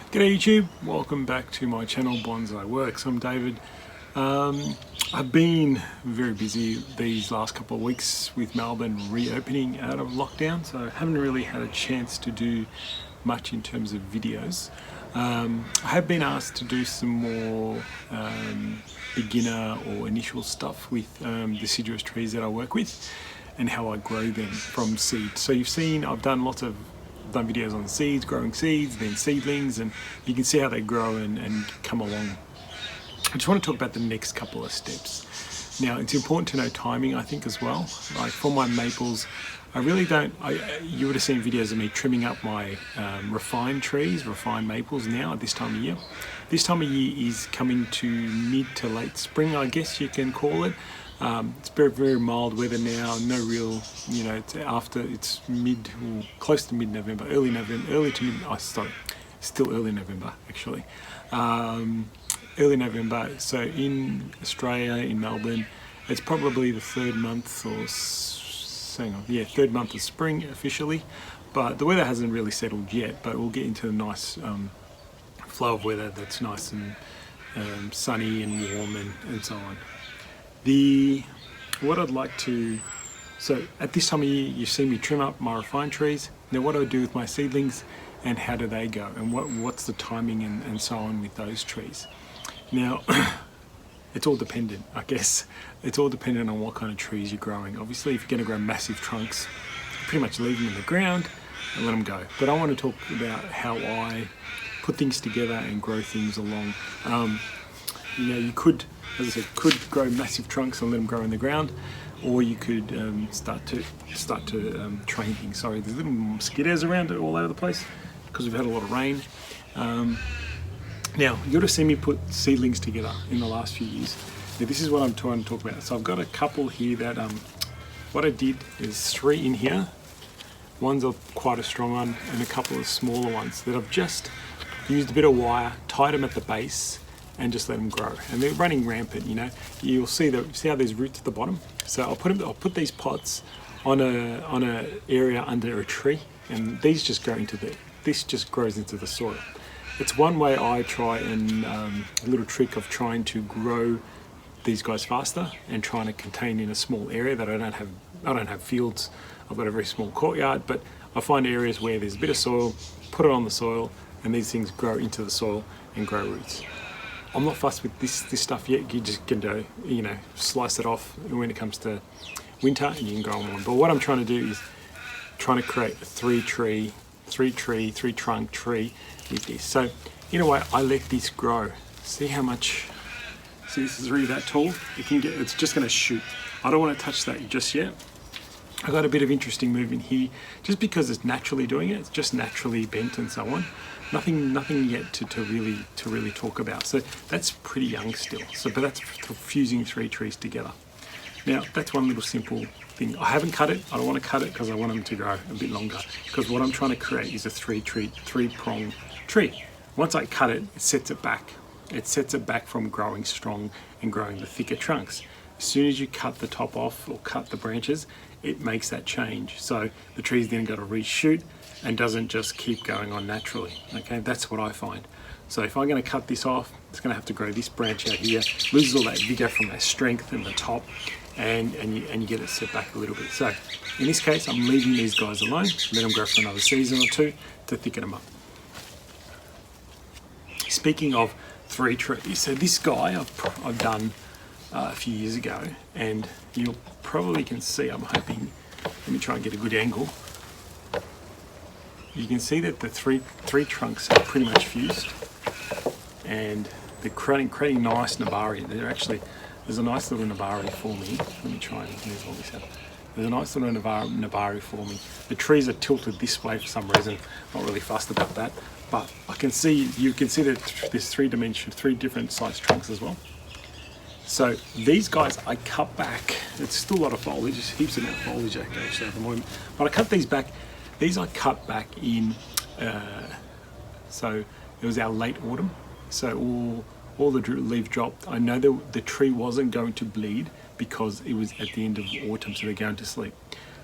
G'day YouTube, welcome back to my channel Bonsai Works. I'm David. I've been very busy these last couple of weeks with Melbourne reopening out of lockdown, so I haven't really had a chance to do much in terms of videos. I have been asked to do some more beginner or initial stuff with deciduous trees that I work with and how I grow them from seed. So you've seen I've done videos on seeds, growing seeds, then seedlings, and you can see how they grow and come along. I just want to talk about the next couple of steps. Now, it's important to know timing, I think, as well. Like for my maples, I really don't, you would have seen videos of me trimming up my refined trees, refined maples now at this time of year. This time of year is coming to mid to late spring, I guess you can call it. It's very, very mild weather now, no real, it's close to mid-November, early to mid, still early November actually. Early November, so in Australia, in Melbourne, it's probably the third month third month of spring officially, but the weather hasn't really settled yet, but we'll get into a nice flow of weather that's nice and sunny and warm and so on. So at this time of year, you see me trim up my refined trees. Now what do I do with my seedlings and how do they go, and what's the timing and so on with those trees? Now, it's all dependent, I guess. It's all dependent on what kind of trees you're growing. Obviously, if you're going to grow massive trunks, pretty much leave them in the ground and let them go. But I want to talk about how I put things together and grow things along. You could, as I said, grow massive trunks and let them grow in the ground, or you could start to train things. Sorry, there's little mosquitoes around all over the place because we've had a lot of rain. Now, you would have seen me put seedlings together in the last few years. Now, this is what I'm trying to talk about. So I've got a couple here that, what I did is 3 in here. One's quite a strong one and a couple of smaller ones that I've just used a bit of wire, tied them at the base and just let them grow. And they're running rampant, You'll see how there's roots at the bottom. So I'll put these pots on a area under a tree, and these just go this just grows into the soil. It's one way I try and a little trick of trying to grow these guys faster and trying to contain in a small area that I don't have fields. I've got a very small courtyard, but I find areas where there's a bit of soil, put it on the soil, and these things grow into the soil and grow roots. I'm not fussed with this stuff yet. You just can slice it off when it comes to winter and you can grow them on. But what I'm trying to do is trying to create a three trunk tree with this. So in a way, I let this grow. See how much, this is really that tall. It's just gonna shoot. I don't want to touch that just yet. I got a bit of interesting movement here just because it's naturally doing it. It's just naturally bent and so on. Nothing yet to really talk about. So that's pretty young still. But that's fusing 3 trees together. Now that's one little simple thing. I haven't cut it. I don't want to cut it because I want them to grow a bit longer. Because what I'm trying to create is a 3-prong tree. Once I cut it, it sets it back. It sets it back from growing strong and growing the thicker trunks. As soon as you cut the top off or cut the branches, it makes that change. So the tree's then got to reshoot and doesn't just keep going on naturally. Okay, that's what I find. So if I'm going to cut this off, it's going to have to grow this branch out here, loses all that vigor from that strength in the top, and you get it set back a little bit. So in this case, I'm leaving these guys alone, let them grow for another season or 2 to thicken them up. Speaking of 3 trees, so this guy I've done a few years ago, and you probably can see, I'm hoping, let me try and get a good angle. You can see that the three trunks are pretty much fused, and they're creating nice nabari. There's a nice little nabari forming. Let me try and move all this out. There's a nice little nabari forming. The trees are tilted this way for some reason. Not really fussed about that, but you can see that there's 3 different size trunks as well. So these guys I cut back. It's still a lot of foliage, there's heaps of foliage actually at the moment. But I cut these back. These I cut back in, so it was our late autumn. So all the leaves dropped. I know the tree wasn't going to bleed because it was at the end of autumn, so they're going to sleep.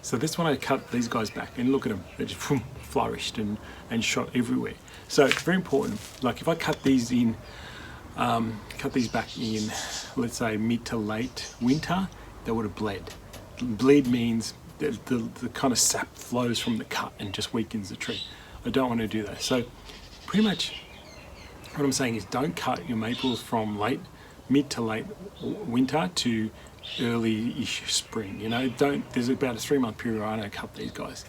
So that's when I cut these guys back, and look at them, they just flourished and shot everywhere. So it's very important. Like if I cut these back in, let's say mid to late winter, they would have bled. Bleed means that the kind of sap flows from the cut and just weakens the tree. I don't want to do that. So pretty much what I'm saying is don't cut your maples from mid to late winter to early-ish spring. You know, there's about a 3-month period where I don't cut these guys.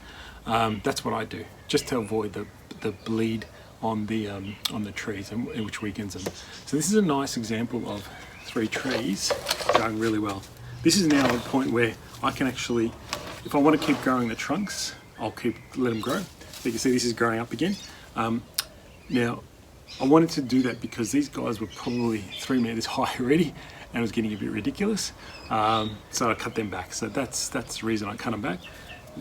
That's what I do, just to avoid the bleed on the trees, and which weakens them. So this is a nice example of 3 trees going really well. This is now a point where I can actually, if I want to keep growing the trunks, I'll let them grow. You can see this is growing up again. Now, I wanted to do that because these guys were probably 3 meters high already, and it was getting a bit ridiculous. So I cut them back. So that's the reason I cut them back.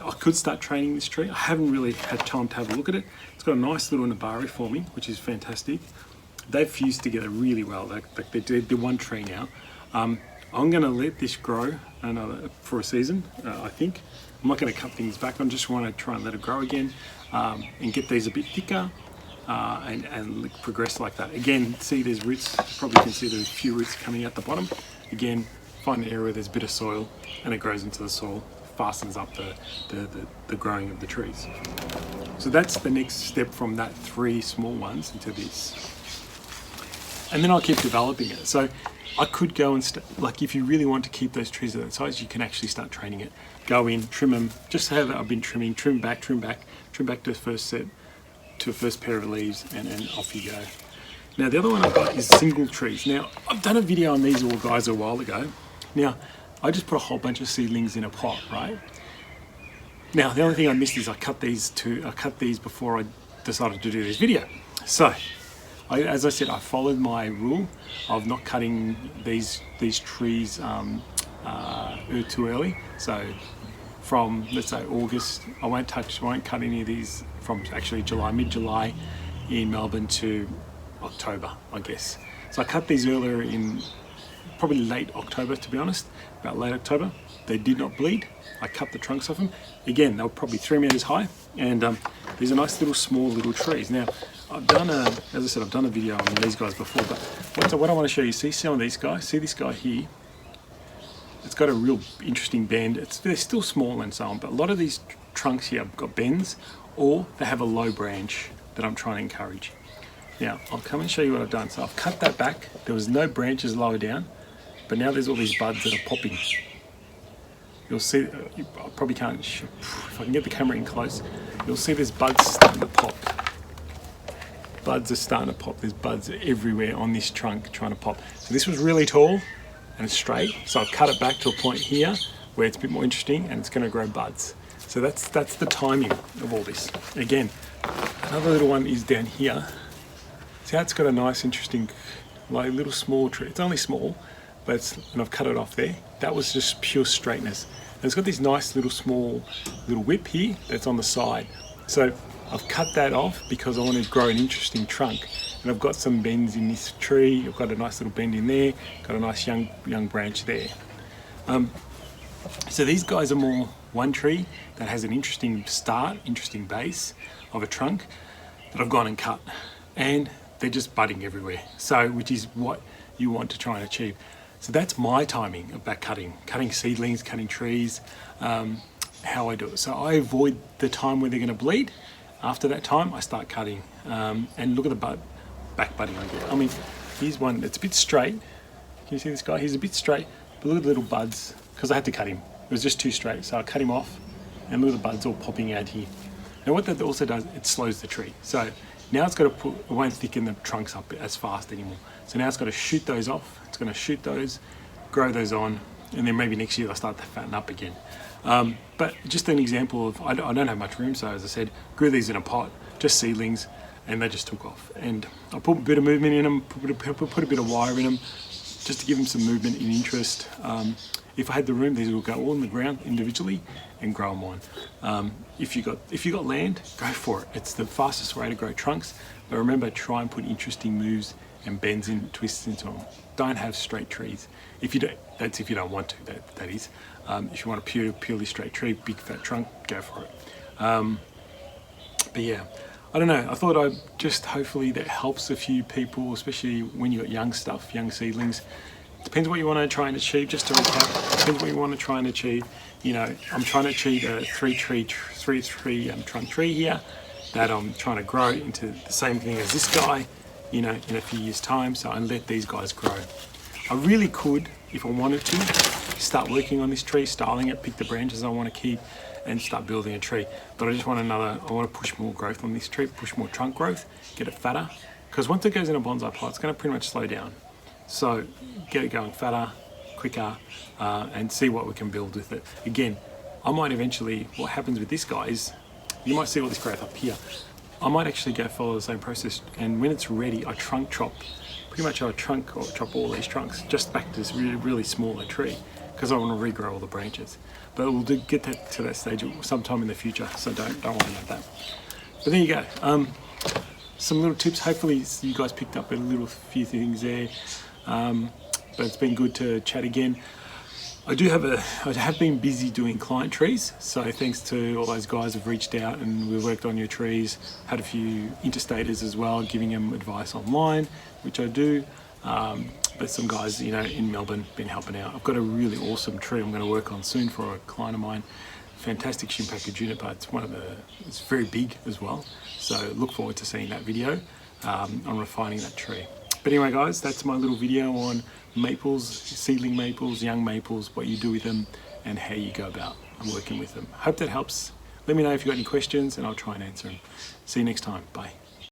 I could start training this tree. I haven't really had time to have a look at it. It's got a nice little nabari forming, which is fantastic. They've fused together really well. They're one tree now. I'm going to let this grow for a season, I think. I'm not going to cut things back. I just want to try and let it grow again and get these a bit thicker and progress like that. Again, see there's roots. You probably can see there's a few roots coming out the bottom. Again, find an area where there's a bit of soil and it grows into the soil, fastens up the growing of the trees. So that's the next step from that 3 small ones into this. And then I'll keep developing it. So I could go and, like if you really want to keep those trees at that size, you can actually start training it. Go in, trim them, just how I've been trimming, trim back to the first set, to a first pair of leaves, and off you go. Now the other one I've got is single trees. Now I've done a video on these all guys a while ago. Now I just put a whole bunch of seedlings in a pot, right? Now the only thing I missed is I cut these before I decided to do this video. So as I said, I followed my rule of not cutting these trees too early. So from, let's say, August, I won't cut any of these from actually mid-July in Melbourne to October, I guess. So I cut these earlier in probably late October, to be honest, about late October. They did not bleed. I cut the trunks off them. Again, they were probably 3 meters high, and these are nice small little trees. Now, as I said, I've done a video on these guys before, but what I want to show you, see some of these guys, see this guy here? It's got a real interesting bend. They're still small and so on, but a lot of these trunks here have got bends, or they have a low branch that I'm trying to encourage. Now, I'll come and show you what I've done. So I've cut that back. There was no branches lower down, but now there's all these buds that are popping. You'll see, I probably can't, if I can get the camera in close, you'll see there's buds starting to pop. Buds are starting to pop. There's buds everywhere on this trunk trying to pop. So this was really tall and straight, so I've cut it back to a point here where it's a bit more interesting and it's going to grow buds. So that's the timing of all this. Again, another little one is down here. See how it's got a nice, interesting, like little small tree. It's only small, but and I've cut it off there. That was just pure straightness. And it's got this nice little whip here that's on the side. So I've cut that off because I want to grow an interesting trunk. And I've got some bends in this tree. I've got a nice little bend in there. Got a nice young branch there. So these guys are more one tree that has an interesting start, interesting base of a trunk that I've gone and cut. And they're just budding everywhere. So, which is what you want to try and achieve. So that's my timing of back cutting seedlings, cutting trees, how I do it. So I avoid the time where they're going to bleed. After that time, I start cutting. And look at the back budding I get. I mean, here's one that's a bit straight. Can you see this guy? He's a bit straight, but look at the little buds, because I had to cut him. It was just too straight, so I cut him off, and look at the buds all popping out here. Now what that also does, it slows the tree. So now it's got to it won't thicken the trunks up as fast anymore. So now it's got to shoot those off. It's going to shoot those, grow those on, and then maybe next year they'll start to fatten up again. But just an example of, I don't have much room, so as I said, grew these in a pot, just seedlings, and they just took off. And I put a bit of movement in them, put a bit of wire in them, just to give them some movement and interest. if I had the room, these will go all in the ground individually and grow them on. If you got land, go for it. It's the fastest way to grow trunks. But remember, try and put interesting moves and bends and twists into them. Don't have straight trees. If you don't want to, that is. If you want a purely straight tree, big fat trunk, go for it. But yeah, I don't know. I thought hopefully that helps a few people, especially when you got young seedlings. Depends what you want to try and achieve. Just to recap, depends what you want to try and achieve. You know, I'm trying to achieve a three tree trunk tree here that I'm trying to grow into the same thing as this guy, you know, in a few years' time. So I let these guys grow. I really could, if I wanted to, start working on this tree, styling it, pick the branches I want to keep, and start building a tree. But I just want I want to push more growth on this tree, push more trunk growth, get it fatter. Because once it goes in a bonsai pot, it's going to pretty much slow down. So get it going fatter, quicker, and see what we can build with it. Again, I might eventually, what happens with this guy is, you might see all this growth up here. I might actually go follow the same process, and when it's ready, I trunk chop. Pretty much I chop all these trunks just back to this really, really smaller tree, because I want to regrow all the branches. But we'll get that to that stage sometime in the future, so don't worry about that. But there you go. Some little tips. Hopefully you guys picked up a few things there. But it's been good to chat again. I have been busy doing client trees, so thanks to all those guys who've reached out and we've worked on your trees. Had a few interstaters as well, giving them advice online, which I do. But some guys, you know, in Melbourne been helping out. I've got a really awesome tree I'm going to work on soon for a client of mine. Fantastic Shimpaku juniper. It's very big as well. So look forward to seeing that video on refining that tree. But anyway, guys, that's my little video on maples, seedling maples, young maples, what you do with them, and how you go about working with them. Hope that helps. Let me know if you've got any questions, and I'll try and answer them. See you next time. Bye.